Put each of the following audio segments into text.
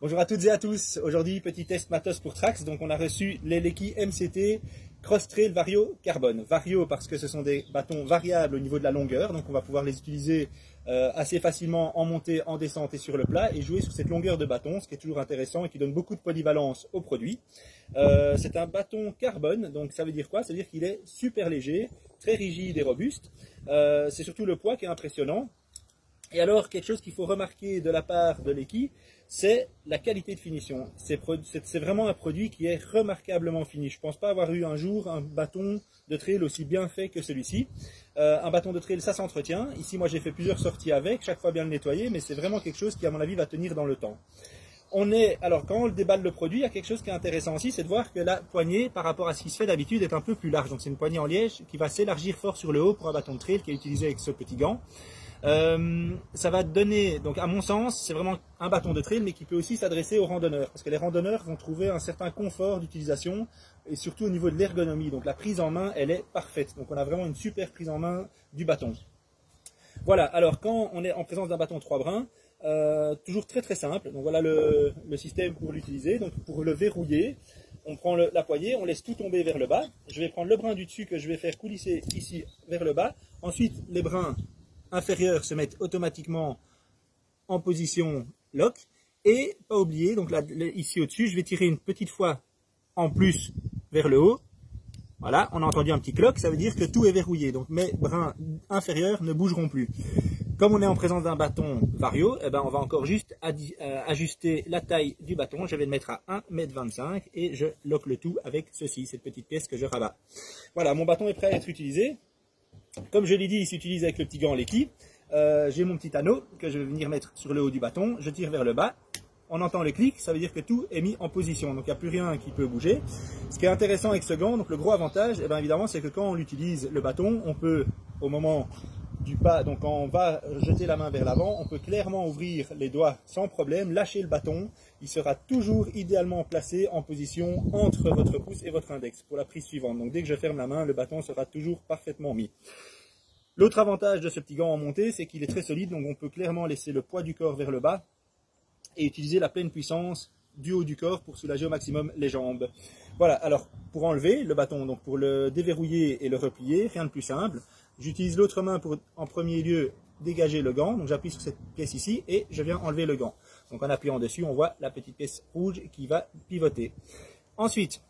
Bonjour à toutes et à tous. Aujourd'hui, petit test matos pour Trax. Donc, on a reçu les Leki MCT Cross Trail Vario Carbone. Vario parce que ce sont des bâtons variables au niveau de la longueur. Donc, on va pouvoir les utiliser assez facilement en montée, en descente et sur le plat et jouer sur cette longueur de bâton, ce qui est toujours intéressant et qui donne beaucoup de polyvalence au produit. C'est un bâton carbone. Donc, ça veut dire quoi? Ça veut dire qu'il est super léger, très rigide et robuste. C'est surtout le poids qui est impressionnant. Et alors, quelque chose qu'il faut remarquer de la part de Leki, c'est la qualité de finition. C'est vraiment un produit qui est remarquablement fini. Je ne pense pas avoir eu un jour un bâton de trail aussi bien fait que celui-ci. Un bâton de trail, ça s'entretient. Ici, moi, j'ai fait plusieurs sorties avec, chaque fois bien le nettoyer, mais c'est vraiment quelque chose qui, à mon avis, va tenir dans le temps. Alors, quand on déballe le produit, il y a quelque chose qui est intéressant aussi, c'est de voir que la poignée, par rapport à ce qui se fait d'habitude, est un peu plus large. Donc, c'est une poignée en liège qui va s'élargir fort sur le haut pour un bâton de trail qui est utilisé avec ce petit gant. Ça va donner, donc à mon sens, c'est vraiment un bâton de trail, mais qui peut aussi s'adresser aux randonneurs, parce que les randonneurs vont trouver un certain confort d'utilisation, et surtout au niveau de l'ergonomie. Donc la prise en main, elle est parfaite. Donc on a vraiment une super prise en main du bâton. Voilà, alors quand on est en présence d'un bâton 3 brins, toujours très très simple. Donc voilà le système pour l'utiliser. Donc pour le verrouiller, on prend la poignée, on laisse tout tomber vers le bas. Je vais prendre le brin du dessus que je vais faire coulisser ici vers le bas. Ensuite, les brins inférieurs se mettent automatiquement en position lock. Et pas oublier, donc là, ici au-dessus, je vais tirer une petite fois en plus vers le haut. Voilà, on a entendu un petit cloc, ça veut dire que tout est verrouillé. Donc mes brins inférieurs ne bougeront plus. Comme on est en présence d'un bâton Vario, eh ben on va encore juste ajuster la taille du bâton. Je vais le mettre à 1,25 m et je lock le tout avec ceci, cette petite pièce que je rabats. Voilà, mon bâton est prêt à être utilisé. Comme je l'ai dit, il s'utilise avec le petit gant Leki. J'ai mon petit anneau que je vais venir mettre sur le haut du bâton. Je tire vers le bas. On entend le clic, ça veut dire que tout est mis en position. Donc il n'y a plus rien qui peut bouger. Ce qui est intéressant avec ce gant, donc le gros avantage, eh bien, évidemment, c'est que quand on utilise le bâton, on peut, au moment du pas, donc quand on va jeter la main vers l'avant, on peut clairement ouvrir les doigts sans problème, lâcher le bâton. Il sera toujours idéalement placé en position entre votre pouce et votre index pour la prise suivante. Donc dès que je ferme la main, le bâton sera toujours parfaitement mis. L'autre avantage de ce petit gant en montée, c'est qu'il est très solide, donc on peut clairement laisser le poids du corps vers le bas et utiliser la pleine puissance du haut du corps pour soulager au maximum les jambes. Voilà, alors pour enlever le bâton, donc pour le déverrouiller et le replier, rien de plus simple. J'utilise l'autre main pour en premier lieu dégager le gant, donc j'appuie sur cette pièce ici et je viens enlever le gant. Donc en appuyant dessus, on voit la petite pièce rouge qui va pivoter. Ensuite,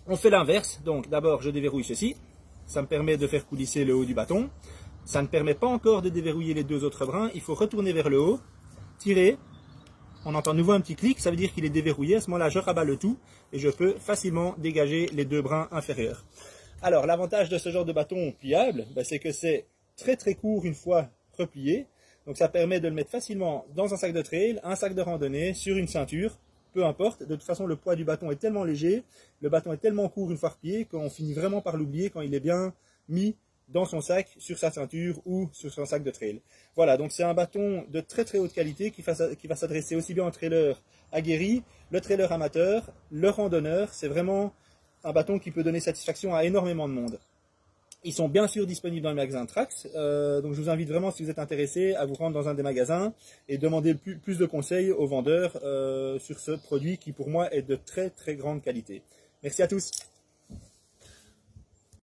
on fait l'inverse, donc d'abord je déverrouille ceci. Ça me permet de faire coulisser le haut du bâton. Ça ne permet pas encore de déverrouiller les deux autres brins. Il faut retourner vers le haut, tirer. On entend de nouveau un petit clic, ça veut dire qu'il est déverrouillé. À ce moment-là, je rabats le tout et je peux facilement dégager les deux brins inférieurs. Alors, l'avantage de ce genre de bâton pliable, c'est que c'est très très court une fois replié. Donc ça permet de le mettre facilement dans un sac de trail, un sac de randonnée, sur une ceinture. Peu importe, de toute façon le poids du bâton est tellement léger, le bâton est tellement court une fois replié qu'on finit vraiment par l'oublier quand il est bien mis dans son sac, sur sa ceinture ou sur son sac de trail. Voilà, donc c'est un bâton de très très haute qualité qui va s'adresser aussi bien au trailer aguerri, le trailer amateur, le randonneur. C'est vraiment un bâton qui peut donner satisfaction à énormément de monde. Ils sont bien sûr disponibles dans le magasin Trax, donc je vous invite vraiment, si vous êtes intéressé, à vous rendre dans un des magasins et demander plus de conseils aux vendeurs sur ce produit qui pour moi est de très très grande qualité. Merci à tous.